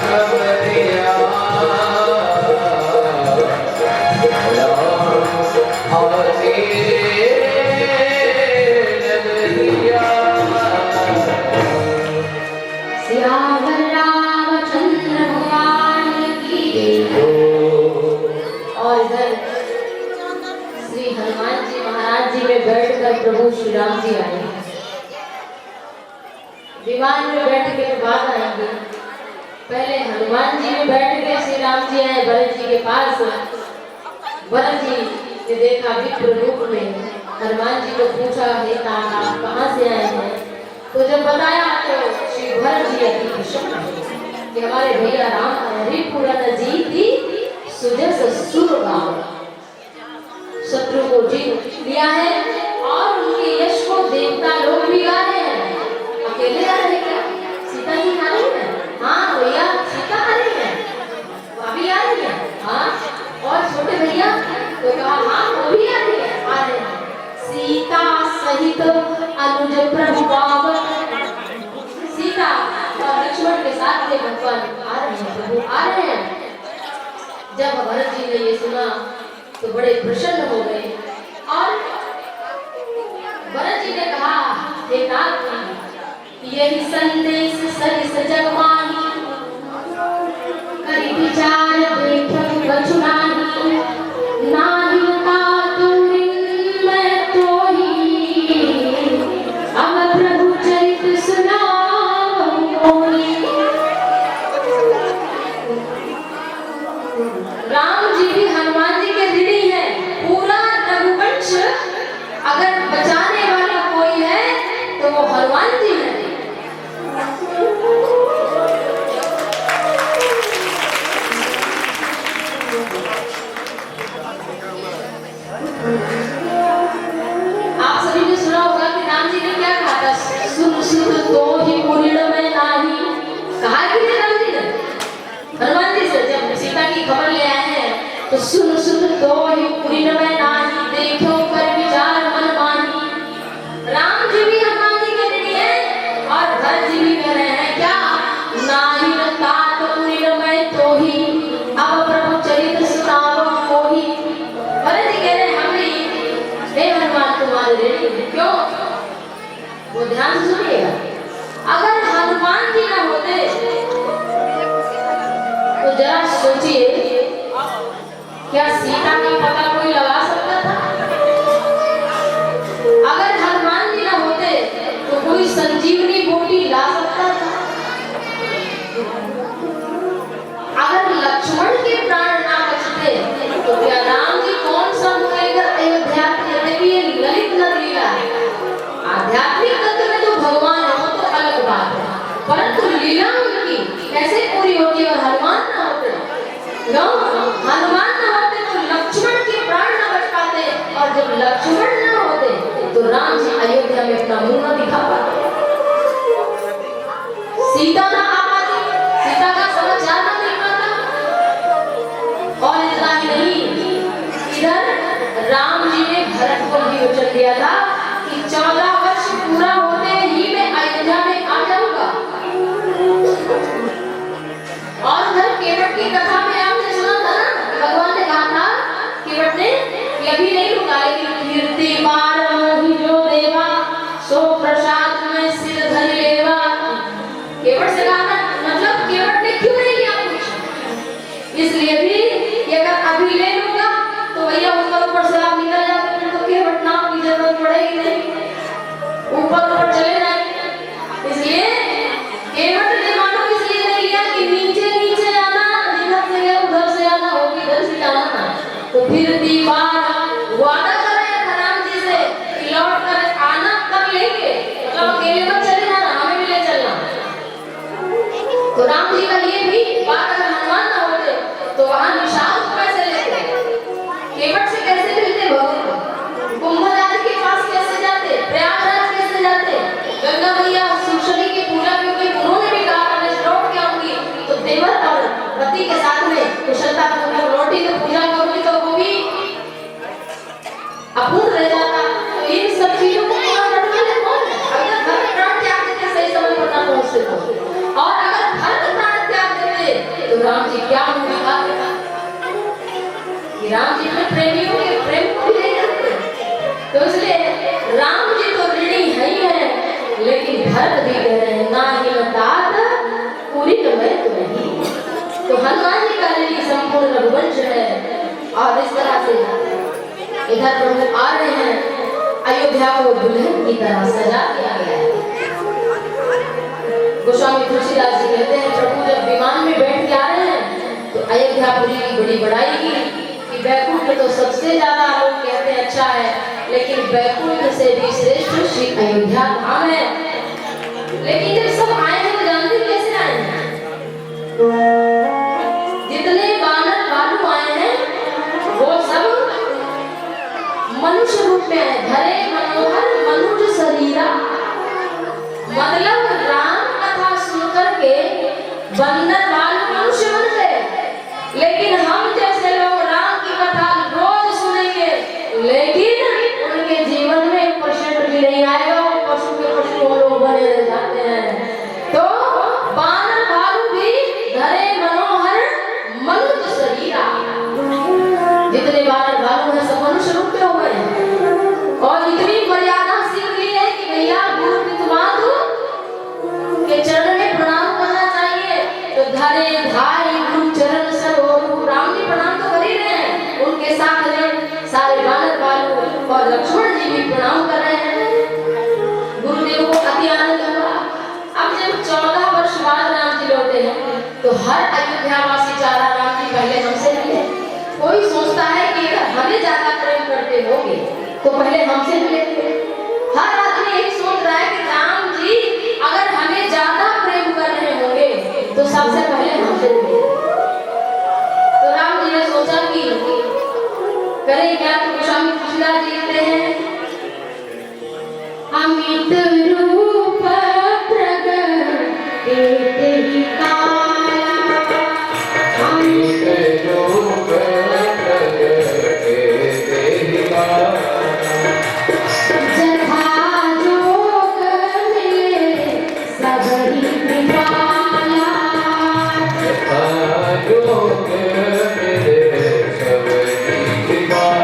Hare प्रभु श्री राम जी आए। विमान में बैठ के बाद आएंगे। पहले हनुमान जी में बैठ के श्री राम जी आए भरत जी के पास। भरत जी ने देखा विप्र रूप में हनुमान जी को पूछा, हे तात आप कहाँ से आए हैं? तो जब बताया तो श्री भरत जी अति प्रसन्न हुए कि हमारे भैया राम हरिपुरन जीती सुजस सुर गाँव, शत्रु को जीत लिया है और उनके यश को देवता लोग भी गा रहे हैं। अकेले आ रहे क्या? सीता जी आ रही है? हाँ भैया सीता आ रही है, भाभी आ रही है। हाँ और छोटे भैया तो कहा हाँ वो भी आ रही है, आ रहे हैं। सीता सहित अनुज प्रभु पावन, सीता और लक्ष्मण के साथ में भगवान आ रहे हैं, प्रभु आ रहे हैं। जब भरत जी ने ये सुना तो बड़े प्रसन्न हो गए और भरत जी ने कहा, हे तात यही संदेश सरिस जगमाही, करि विचार देखत कछु नाहि, नाहि तातुरिन मैं तोहि, अब प्रभु चरित सुनाओ मोहि। राम जी भी हनुमान जी के ऋणी हैं। पूरा रघुवंश अगर बचाने वाला कोई है तो वो हनुमान जी है। आप सभी ने सुना होगा कि राम जी ने क्या कहा था, सुन सुन तो ही पूर्ण में नाही, कहा कि नहीं राम जी ने हनुमान जी से जब सीता की खबर ले आए हैं तो सुन सुन तो ही पूर्ण में नाही, देखो कर विचार मन माही। राम जी भी हनुमान जी के ऋणी हैं और भरत जी भी कह रहे हैं क्या, नाही तात पूर्ण में तो ही, अब प्रभु चरित सुनाओ मोहि। भरत जी कह रहे हैं हम भी हे हनुमान तुम्हारे ऋणी। क्यों? वो ध्यान से सुनिएगा, अगर हनुमान जी ना होते तो जरा सोचिए क्या सीता का पता कोई लगा सकता था? अगर हनुमान जी ना होते तो कोई संजीवनी बूटी ला सकता था? अगर लक्ष्मण के प्राण ना बचते तो क्या राम जी कौन सा लेकर अयोध्या आते? ये ललित नर लीला है। आध्यात्मिक तत्व में तो भगवान हो तो अलग बात है, परंतु लीला उनकी कैसे पूरी होगी और हनुमान ना होते? हनुमान ना होते तो लक्ष्मण के प्राण ना बच पाते, और जब लक्ष्मण ना होते तो राम जी अयोध्या में अपना मुंह ना दिखा पाते, सीता ना आ पाती, सीता का समाचार ना मिल पाता। और इतना ही नहीं, इधर राम जी ने भरत को भी वचन दिया था कि 14 वर्ष पूरा होते ही मैं अयोध्या में आ जाऊंगा। और उधर केवट की कथा में आपने सुना था ना, भगवान ने कहा था केवट ने कि अभी नहीं रुका, लेकिन कीर्ति बार मोहि जो देवा, सो प्रसाद में सिर धर लेवा। केवट से कहा था, मतलब केवट ने क्यों नहीं लिया कुछ, इसलिए भी कि अगर अभी ले लूंगा तो भैया ऊपर से आप निकल जाओगे, फिर तो केवट नाम की जरूरत पड़ेगी नहीं, ऊपर चले जाएंगे। इसलिए केवट ने मानो इसलिए नहीं लिया कि नीचे नीचे आना, जिधर से गए उधर से आना, होगी इधर से जाना। तो फिर दीवार वादा कर रहे थे राम जी से कि लौट कर आना कर लेंगे, मतलब अकेले मत चले जाना, हमें भी ले चलना। तो राम जी का ये भी बात अगर हनुमान ना होते तो वहां निशान कैसे लेते, केवट से कैसे मिलते, भगवान कुंभल आदि के पास कैसे जाते, प्रयागराज कैसे जाते, गंगा मैया सुशरी की पूजा क्योंकि उन्होंने भी कहा मैं लौट के आऊंगी, तो देवर और पति के साथ में कुशलता पूर्वक लौटी तो पूजा करूंगी तो वो भी अपूर्ण रह जाता। तो इन सब चीजों को पूरा करने वाले कौन है? अगर भरत प्राण त्याग देते सही समय पर ना पहुंचते तो, और अगर भरत प्राण त्याग देते तो राम जी क्या होंगे? राम जी में प्रेमियों के प्रेम को भी नहीं करते। तो इसलिए राम जी तो ऋणी है ही है, लेकिन भरत भी कह रहे हैं ना ही तात पूरी मैं तो नहीं। तो हनुमान जी का ऋणी संपूर्ण रघुवंश है। और इस तरह से इधर प्रभु आ रहे हैं अयोध्या को दुल्हन की तरह सजा दिया गया है। गोस्वामी तुलसीदास जी कहते हैं प्रभु जब विमान में बैठ के आ रहे हैं तो अयोध्यापुरी की बड़ी बड़ाई की कि बैकुंठ तो सबसे ज्यादा लोग कहते हैं अच्छा है, लेकिन बैकुंठ से भी श्रेष्ठ श्री अयोध्या धाम है। लेकिन जब सब आए हैं तो जानते कैसे आए हैं? जितने बानर बालू आए हैं वो सब मनुष्य रूप में है, धरे मनोहर मनुज शरीरा। मतलब राम कथा सुनकर के बंदर बालू मनुष्य बन गए, लेकिन हम जैसे लोग राम की कथा रोज सुनेंगे लेकिन उनके जीवन में 1% भी नहीं आएगा, वो पशु के पशु वो लोग बने रह जाते हैं। तो बानर भालू भी धरे मनोहर मनुष्य शरीरा। जितने बानर भालू हैं सब मनुष्य रूप में हो गए हैं। और इतनी मर्यादा सीख ली है कि भैया गुरु पितुमातु के चरण में प्रणाम करना चाहिए। तो धरे भाई गुरु चरण सरोवर राम जी प्रणाम तो कर ही रहे हैं, उनके साथ में सारे बानर भालू और लक्ष्मण जी भी प्रणाम कर रहे हैं। गुरुदेव को अति आनंद हुआ। अब जब 14 वर्ष बाद राम जी लौटे हैं तो हर अयोध्यावासी चारा राम जी पहले हमसे मिले। कोई सोचता है कि हमें ज्यादा प्रेम करते होंगे तो पहले हमसे मिले। हर आदमी एक सोच रहा है कि राम जी अगर हमें ज्यादा प्रेम कर रहे होंगे तो सबसे पहले हमसे मिले। तो राम जी ने सोचा कि करें क्या? तो गोस्वामी तुलसीदास जी कहते हैं अमित रूप प्रगटे तेरी काया, अमित रूप प्रगटे तेरी काया, जथा जोग मिले सबरी कृपाला, जथा जोग मिले सबरी कृपाला,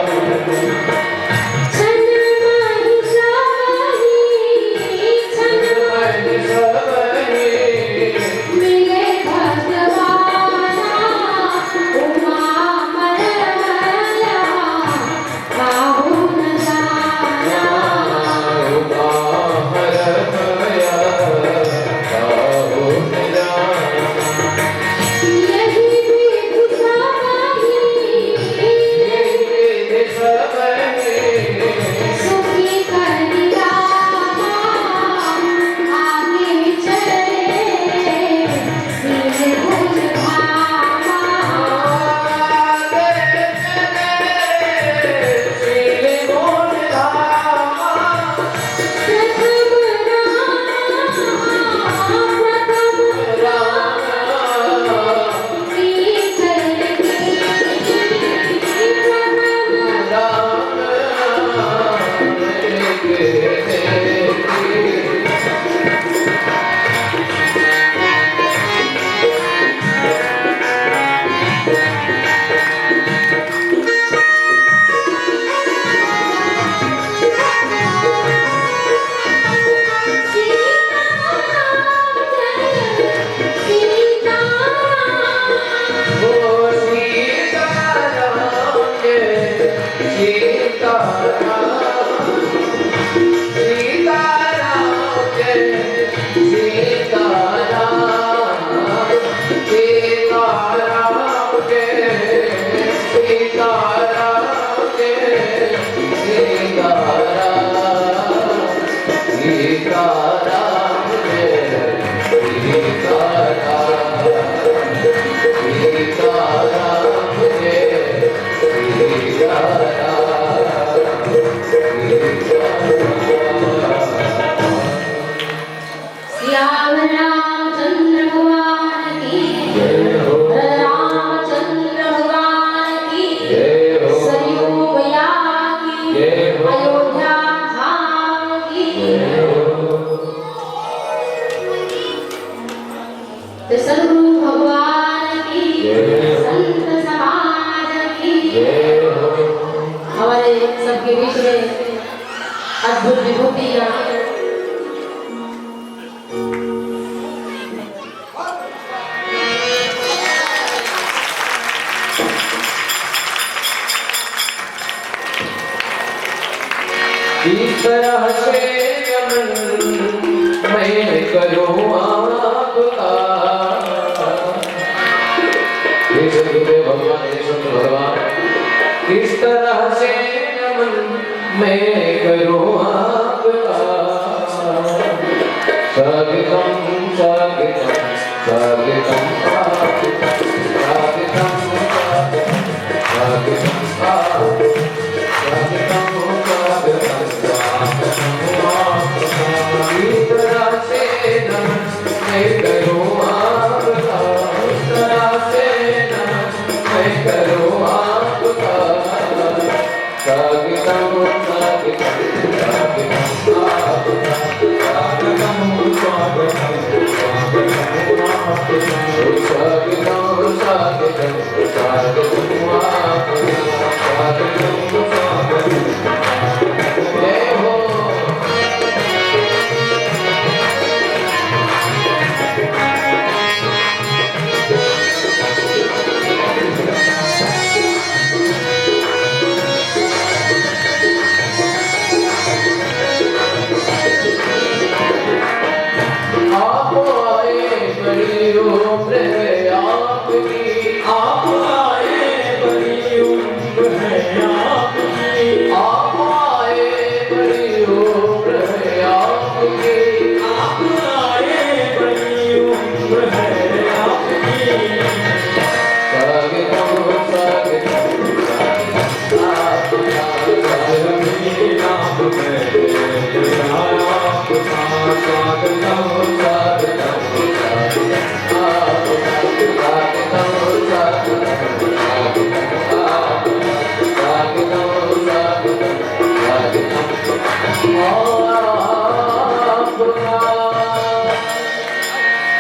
सबके बीच में अद्भुत विभूतियां इस तरह से नमन मैं करूं आपका। ये सदगुरुदेव भगवान, ये संत भगवान, इस तरह से नमन मैं करूं आपका। स्वागतम स्वागतम स्वागतम स्वागतम स्वागतम स्वागतम।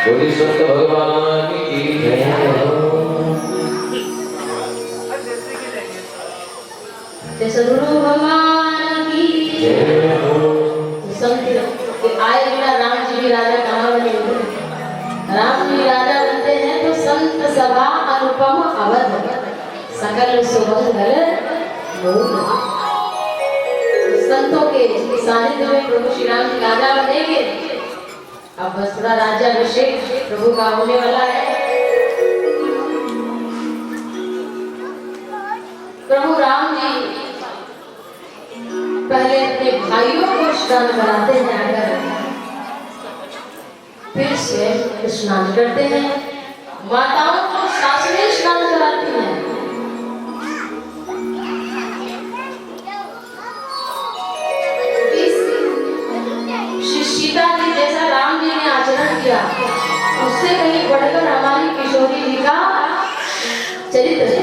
बोली संत भगवान की जय हो। जय सद्गुरु भगवान की जय हो। संत आए बिना राम जी भी राजा कहाँ बने हुए? राम जी राजा बनते हैं तो संत सभा अनुपम अवध सकल सुमंगल मूल। संतों के सानिध्य में प्रभु श्री राम जी राजा बनेंगे। अब बस थोड़ा राज्याभिषेक प्रभु का होने वाला है। प्रभु राम जी पहले अपने भाइयों को स्नान कराते हैं, अगर फिर से स्नान करते हैं। माताओं को सासुएं स्नान कराती हैं। सीता जी जैसा राम जी ने आचरण किया, उससे कहीं बढ़कर हमारी किशोरी जी का चरित्र है।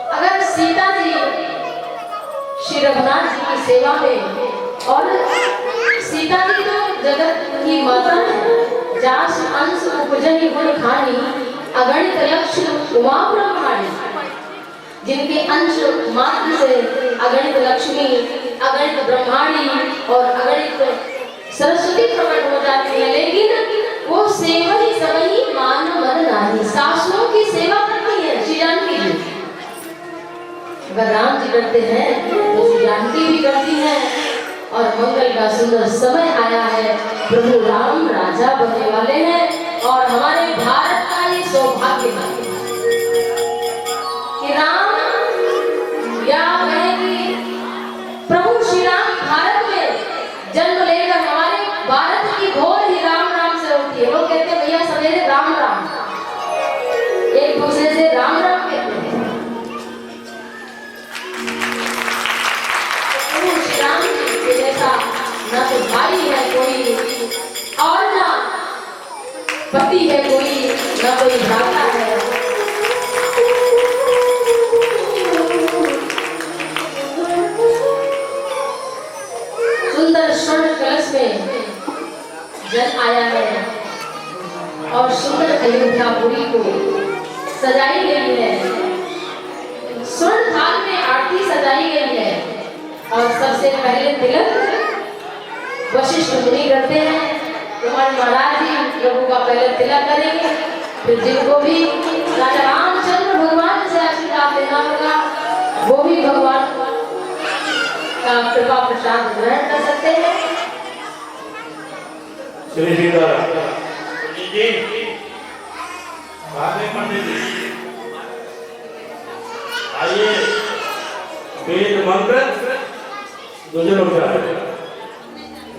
अगर सीता जी श्री रघुनाथ जी की सेवा में, और सीता जी तो जगत की माता है, जास अंश उपजनी गुण खानी अगणित लक्ष्य उमा ब्रह्माणी, जिनके अंश मात्र से अगणित लक्ष्मी, अगणित ब्रह्माणी और अगणित सरस्वती प्रकट हो जाती है। लेकिन वो सेवा ही सब ही मान मन नाही, सासुओं की सेवा करती है श्री जानकी जी। अगर राम जी करते हैं तो श्री जानकी भी करती है। और मंगल का सुंदर समय आया है, प्रभु राम राजा बनने वाले हैं। और हमारे भारत का ये सौभाग्य है कि राम या कहेंगे प्रभु श्री राम भारत में जन्म लेकर हमारे भारत की घोर ही राम राम से होती है। लोग कहते हैं भैया सवेरे राम राम, एक दूसरे से राम राम कहते हैं। प्रभु श्री राम के जैसा ना तो भाई है कोई, और ना पति है कोई, ना कोई भ्राता है। सुंदर स्वर्ण कलश में जल आया है और सुंदर अयोध्यापुरी को सजाई गई है। स्वर्ण थाल में आरती सजाई गई है। और सबसे पहले तिलक वशिष्ठ मुनि करते हैं। कुमार महाराज जी प्रभु का पहले तिलक करेंगे, फिर जिनको भी राजा रामचंद्र भगवान से आशीर्वाद लेना होगा वो भी भगवान का कृपा प्रसाद ग्रहण कर सकते हैं। श्री सीताराम जी आगे पंडित जी आइए वेद मंत्र दूसरे उच्चारण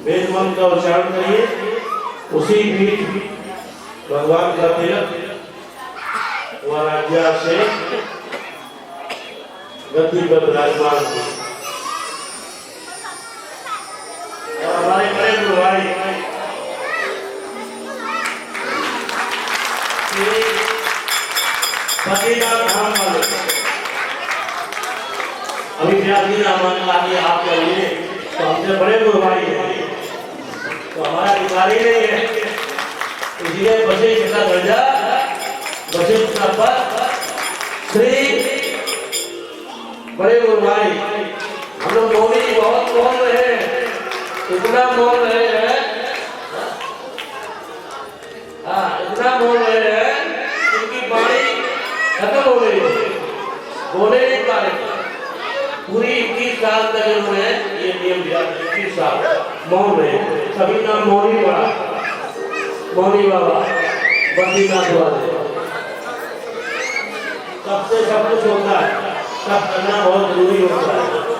वेद मंत्र का उच्चारण करिए। उसी बीच भगवान का तिलक व राज्य से गति पर विराजमान हुए और हमारे बड़े गुरु भाई बद्रीनाथ धाम वाले अभी व्यासी रामान लागे आप करिए तो हमसे बड़े गुरु भाई हैं तो हमारा अधिकारी नहीं है इसलिए बसे कितना दर्जा बसे कितना पद श्री बड़े गुरु भाई हम लोग मौनी बहुत मौन रहे हैं इतना मौन रहे हैं इतना मौन रहे हैं उनकी वाणी खत्म हो गई बोले नहीं पा रहे पूरी 21 साल तक उन्होंने ये नियम दिया 21 साल मौन रहे सभी नाम मौनी पड़ा मौनी बाबा बद्रीनाथ वाले सबसे सब कुछ होता है सब करना बहुत जरूरी होता है।